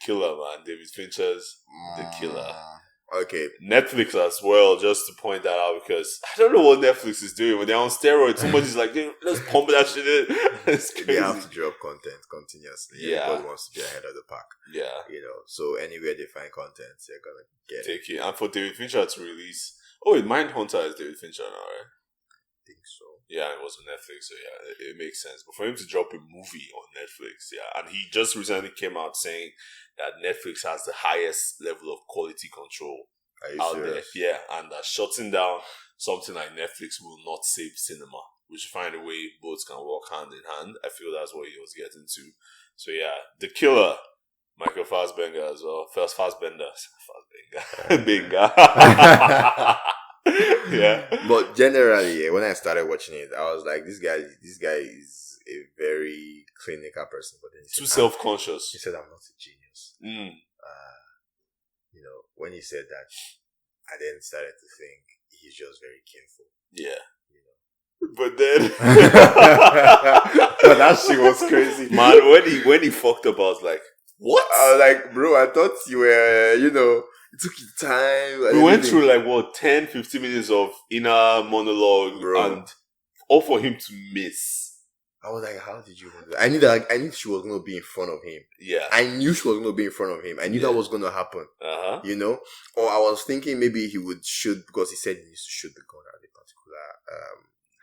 Killer, man. David Fincher's The Killer. Okay. Netflix as well, just to point that out, because I don't know what Netflix is doing when they're on steroids. Somebody's like, let's pump that shit in. It's crazy. They have to drop content continuously. Yeah. Everybody wants to be ahead of the pack. Yeah. So anywhere they find content, they're gonna get Take it. And for David Fincher to release, Mindhunter is David Fincher now, right? I think so. Yeah, it was on Netflix, so yeah, it makes sense. But for him to drop a movie on Netflix, yeah, and he just recently came out saying that Netflix has the highest level of quality control out there. Yeah, and that shutting down something like Netflix will not save cinema. We should find a way both can work hand in hand. I feel that's what he was getting to. So yeah, The Killer, Michael Fassbender as well. Fassbender. Binga. Yeah. But generally, when I started watching it, I was like, this guy is a very clinical person. But then too self-conscious. He said, I'm not a genius. When he said that, I then started to think he's just very careful. Yeah. But then but that shit was crazy. Man, when he fucked up, I was like, what? I was like, bro, I thought you were, it took you time. We went through 10, 15 minutes of inner monologue, bro, and all for him to miss. I was like, how did you do that? I knew she was going to be in front of him. Yeah. I knew she was going to be in front of him. I knew that was going to happen. Uh-huh. Or I was thinking maybe he would shoot, because he said he needs to shoot the gun at a particular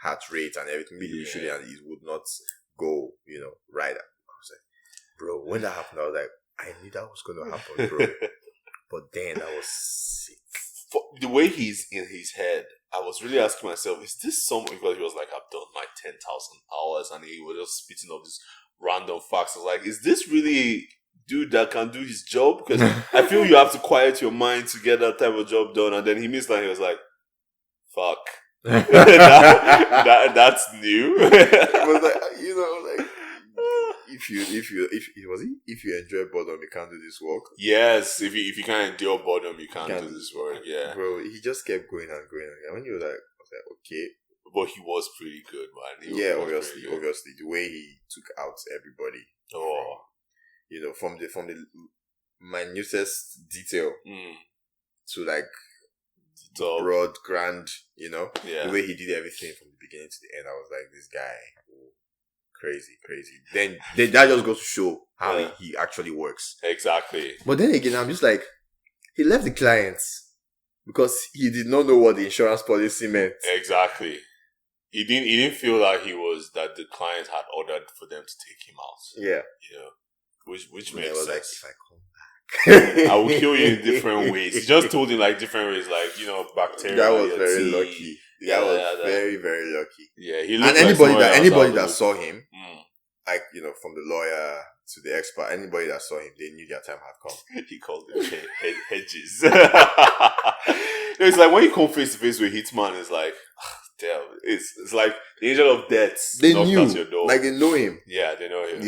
heart rate and everything. Maybe he would shoot it and it would not go, right. I was like, bro, when that happened, I was like, I knew that was going to happen, bro. But then I was sick. For the way he's in his head, I was really asking myself, is this someone? Because he was like, I've done my 10,000 hours, and he was just spitting up these random facts. I was like, is this really dude that can do his job? Because I feel you have to quiet your mind to get that type of job done. And then he missed, he was like, fuck. That's new. It was like, if you enjoy boredom, you can't do this work. Yes, if you can't endure boredom, you can't do this work. Yeah, bro, he just kept going and going. And when you were like, I was like, okay, but he was pretty good, man. Obviously, the way he took out everybody. From the minutest detail to broad, grand. The way he did everything from the beginning to the end. I was like, this guy. Crazy. Then that just goes to show how he actually works. Exactly. But then again, I'm just like, he left the clients because he did not know what the insurance policy meant. Exactly. He didn't feel like that the client had ordered for them to take him out. Yeah. Which makes sense. Like, if I come back, I will kill you in different ways. He just told him different ways, bacteria. That was very lucky. That was very, very lucky. Yeah, he looked anybody that saw him, from the lawyer to the expert, anybody that saw him, they knew their time had come. He called them hedges. It's like when you come face to face with Hitman, it's like, damn, it's like the angel of death. They knew, your door. they know him. Yeah, they know him.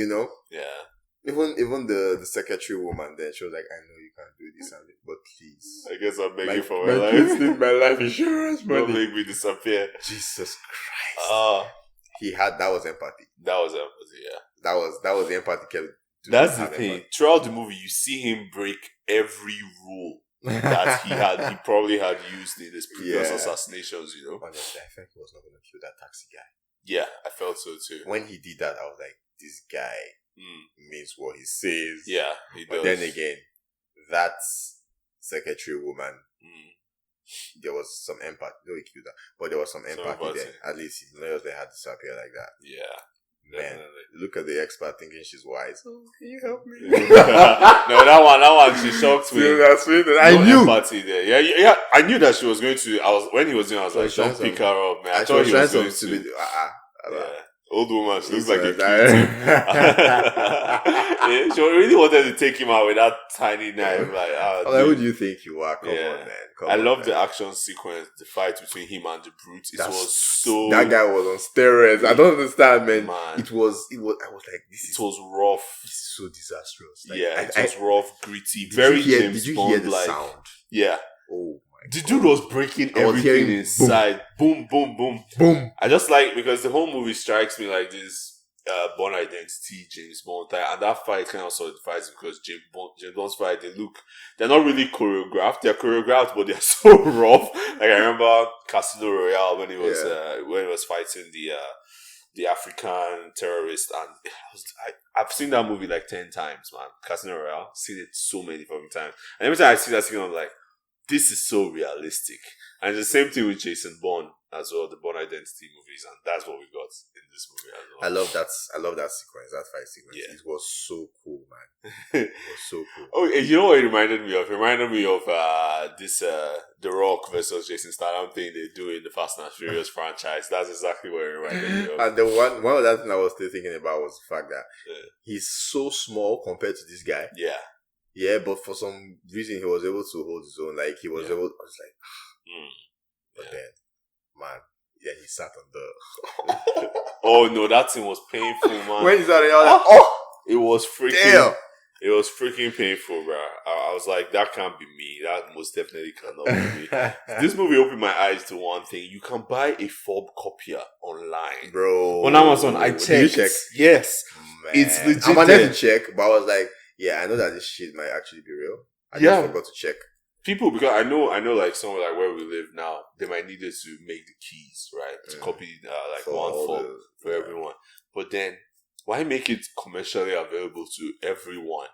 Yeah. Even the secretary woman then, she was like, I know you can't do this, but please. I guess I'm begging for my life. My life insurance money. Don't make me disappear. Jesus Christ. That was empathy. That was empathy, yeah. That was the empathy kept. That's the thing. Empathy. Throughout the movie, you see him break every rule that he probably had used in his previous assassinations, Honestly, I felt he was not going to kill that taxi guy. Yeah, I felt so too. When he did that, I was like, this guy means what he says. Yeah, he does. But then again, that secretary woman, there was some empathy. No, he killed her, but there was some empathy there. At least his lawyers they had to disappear like that. Yeah. Man, definitely. Look at the expert thinking she's wise. Oh, can you help me? No, that one, she shocked me. I knew. Empathy there. Yeah. I knew that she was going to. When he was doing, I was like, don't pick her up, man. I thought he was going to. Old woman, she looks like a kid. She really wanted to take him out with that tiny knife. Who do you think you are? Come on, man. I love the action sequence, the fight between him and the brute. It was so. That guy was on steroids. I don't understand, man. It was. I was like, it was rough. This is so disastrous. It was rough, gritty, very James Bond. Did you hear the sound? Yeah. Oh. The dude was breaking everything inside. Boom, boom, boom. Boom. I just because the whole movie strikes me like this. Born Identity, James Bond, and that fight kind of solidifies because James Bond's fight, they're not really choreographed. They're choreographed, but they're so rough. Like I remember Casino Royale when he was fighting the African terrorist, and I've seen that movie like 10 times, man. Casino Royale, seen it so many fucking times, and every time I see that scene, I'm like, this is so realistic. And it's the same thing with Jason Bourne as well, the Bourne Identity movies, and that's what we got in this movie as well. I love that sequence, that fight sequence. Yeah. It was so cool, man. It was so cool. Oh, you know what it reminded me of? It reminded me of this The Rock versus Jason Statham thing they do in the Fast and Furious franchise. That's exactly what it reminded me of. And the one other thing I was still thinking about was the fact that he's so small compared to this guy. Yeah. Yeah, but for some reason he was able to hold his own. Like he was able. I was like, but then, man, he sat on the. Oh no, that thing was painful, man. When he started, I was like, it was freaking. Damn. It was freaking painful, bro. I was like, that can't be me. That most definitely cannot be me. This movie opened my eyes to one thing. You can buy a fob copier online, bro. On Amazon, I checked. Did you check? Yes, man. it's legit. I'm gonna check, but I was like, yeah, I know that this shit might actually be real. I just forgot to check. People, because I know, like somewhere like where we live now, they might need it to make the keys, right? To copy like for one fob for everyone. But then, why make it commercially available to everyone?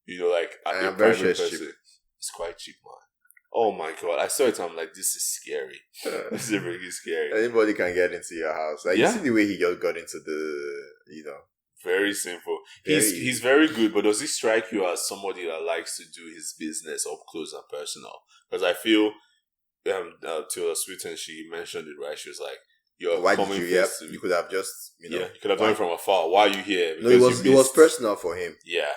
You know, like a private person. Cheap. It's quite cheap, man. Oh my god! I saw it. I'm like, this is scary. This is really scary. Anybody can get into your house. Like you see the way he just got into the, Very simple. He's very good, but does he strike you as somebody that likes to do his business up close and personal? Because I feel, Taylor Swift, she mentioned it, right? She was like, why did you? Yeah, you could have just, you could have done it from afar. Why are you here? Because it was personal for him. Yeah,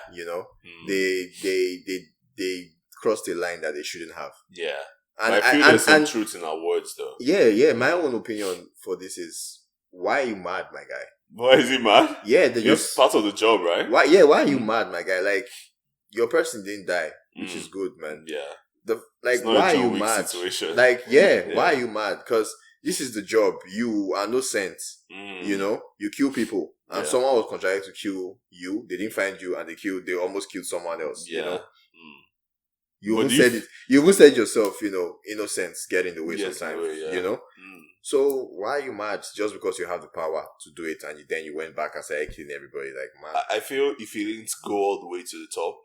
they crossed a line that they shouldn't have. Yeah, and I feel there's some truth in our words, though. Yeah. My own opinion for this is, why are you mad, my guy? Why is he mad? Yeah, it's part of the job, right? Why? Yeah, why are you mad, my guy? Like, your person didn't die, which is good, man. Yeah. Why are you mad? Situation. Like, why are you mad? Because this is the job. You are no sense. You kill people, and someone was contracted to kill you. They didn't find you, and they almost killed someone else. Yeah. You even said it. You even said yourself. Innocence get in the way sometimes. So why are you mad just because you have the power to do it, and then you went back and started killing everybody? Like, man, I feel if he didn't go all the way to the top,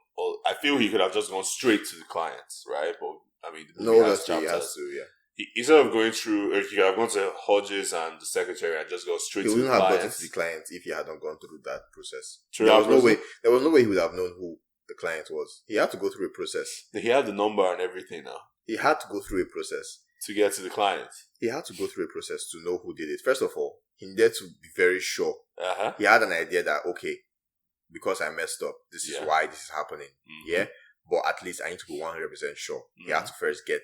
I feel he could have just gone straight to the clients, right? But I mean, he has to. Yeah. Instead of going through, he could have gone to Hodges and the secretary and just go straight to the clients. He wouldn't have gotten to the client if he hadn't gone through that process. There was no way he would have known who the client was. He had to go through a process. He had the number and everything now. He had to go through a process. To get to the client. He had to go through a process to know who did it. First of all, he needed to be very sure. He had an idea that, okay, because I messed up, this is why this is happening. Yeah? But at least I need to be 100% sure. He had to first get,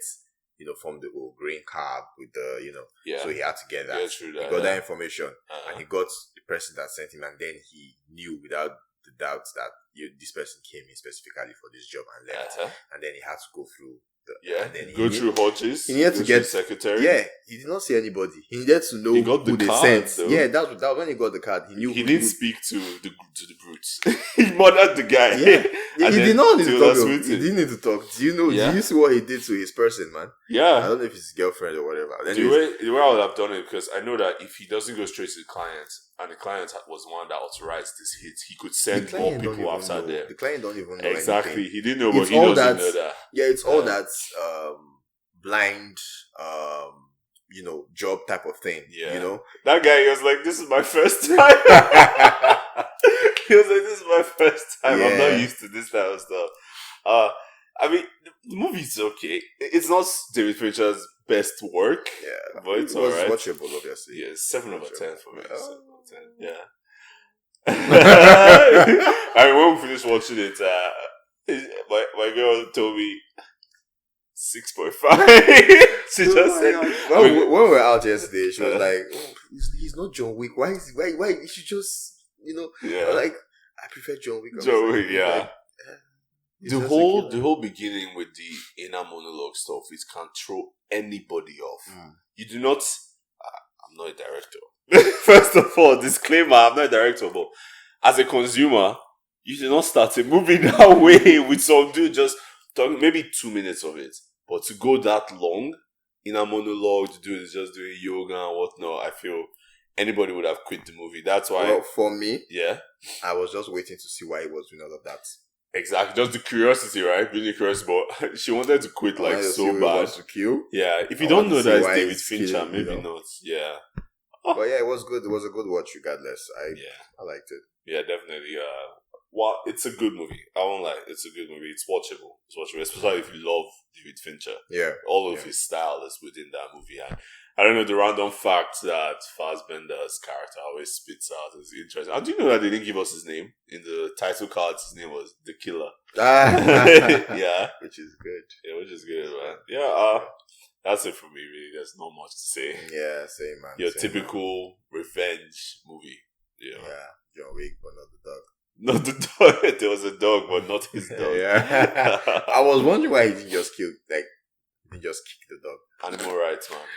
from the green card with the, so he had to get that. He got that information. And he got the person that sent him, and then he knew without the doubt that this person came in specifically for this job and left. And then he had to go through and then go through Hodges. He needed to get secretary. Yeah, he did not see anybody. He needed to know who they sent. Though. Yeah, that was when he got the card. He knew. He didn't speak to the brutes. He murdered the guy. Yeah, he did not need to talk. He didn't need to talk. Do you see what he did to his person, man? Yeah, I don't know if it's his girlfriend or whatever. The way I would have done it, because I know that if he doesn't go straight to the client, and the client was the one that authorized this hit, he could send more people outside there. The client don't even know exactly. Anything. He didn't know, but he doesn't know that. Yeah, it's all that blind, job type of thing. Yeah. That guy, he was like, "This is my first time." He was like, "This is my first time. I'm not used to this type of stuff." I mean, the movie's okay. It's not David Fincher's best work. Yeah, but it's alright. Watchable, obviously. Yeah, 7 over 10 for me. 7 over 10. Yeah. I mean, when we finished watching it, my girl told me 6.5. She just said, when we were out yesterday, she was like, "Oh, he's not John Wick. Why you should just, like, I prefer John Wick." John Wick, yeah. Like, the whole beginning with the inner monologue stuff is can throw anybody off. You do not. I'm not a director, First of all, disclaimer, I'm not a director, but as a consumer, you should not start a movie that way with some dude just talking maybe 2 minutes of it. But to go that long in a monologue, the dude is just doing yoga and whatnot, I feel anybody would have quit the movie. That's why. Well, for me, yeah, I was just waiting to see why he was doing all of that. Exactly, just the curiosity, right? Being curious, but she wanted to quit like so bad. To kill. Yeah, if you don't know that it's David Fincher, maybe not. Yeah. But yeah, it was good. It was a good watch, regardless. I liked it. Yeah, definitely. Well, it's a good movie. I won't lie. It's a good movie. It's watchable. Especially if you love David Fincher. Yeah. All of his style is within that movie. And I don't know, the random fact that Fassbender's character always spits out is interesting. And do you know that they didn't give us his name? In the title cards, his name was The Killer. Yeah. Which is good. Yeah, which is good, man. Yeah, that's it for me, really. There's not much to say. Yeah, same, man. Your typical revenge movie. Yeah. John Wick, but not the dog. Not the dog. There was a dog, but not his dog. Yeah. I was wondering why he didn't just kill, he just kicked the dog. Animal rights, man.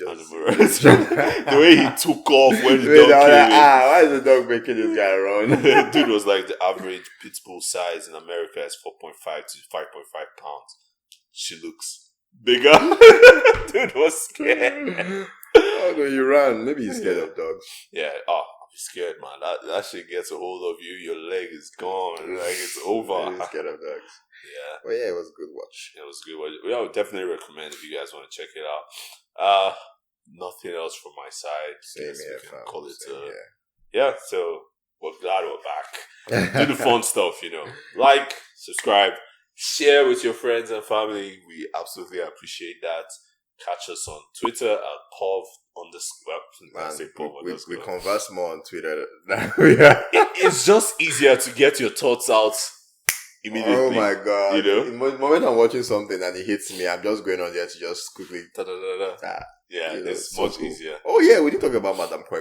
Animal rights. The way he took off when the dog came in. Why is the dog making this guy run? Dude was like the average pit bull size in America is 4.5 to 5.5 pounds. She looks bigger. Dude was scared. How do you run? Maybe he's scared of dogs. Yeah. Oh, I'm scared, man. That shit gets a hold of you. Your leg is gone. Like it's over. He's scared of dogs. Yeah. But yeah, it was a good watch. It was a good watch. Yeah, I would definitely recommend if you guys want to check it out. Nothing else from my side. Same here, we can call it. Yeah. So we're glad we're back. Do the fun stuff, Like, subscribe, share with your friends and family. We absolutely appreciate that. Catch us on Twitter at Pov we converse more on Twitter than It's just easier to get your thoughts out immediately. Oh my god! The moment I'm watching something and it hits me, I'm just going on there to just quickly. Yeah, it's much easier. Oh yeah, we didn't talk about Madame Koi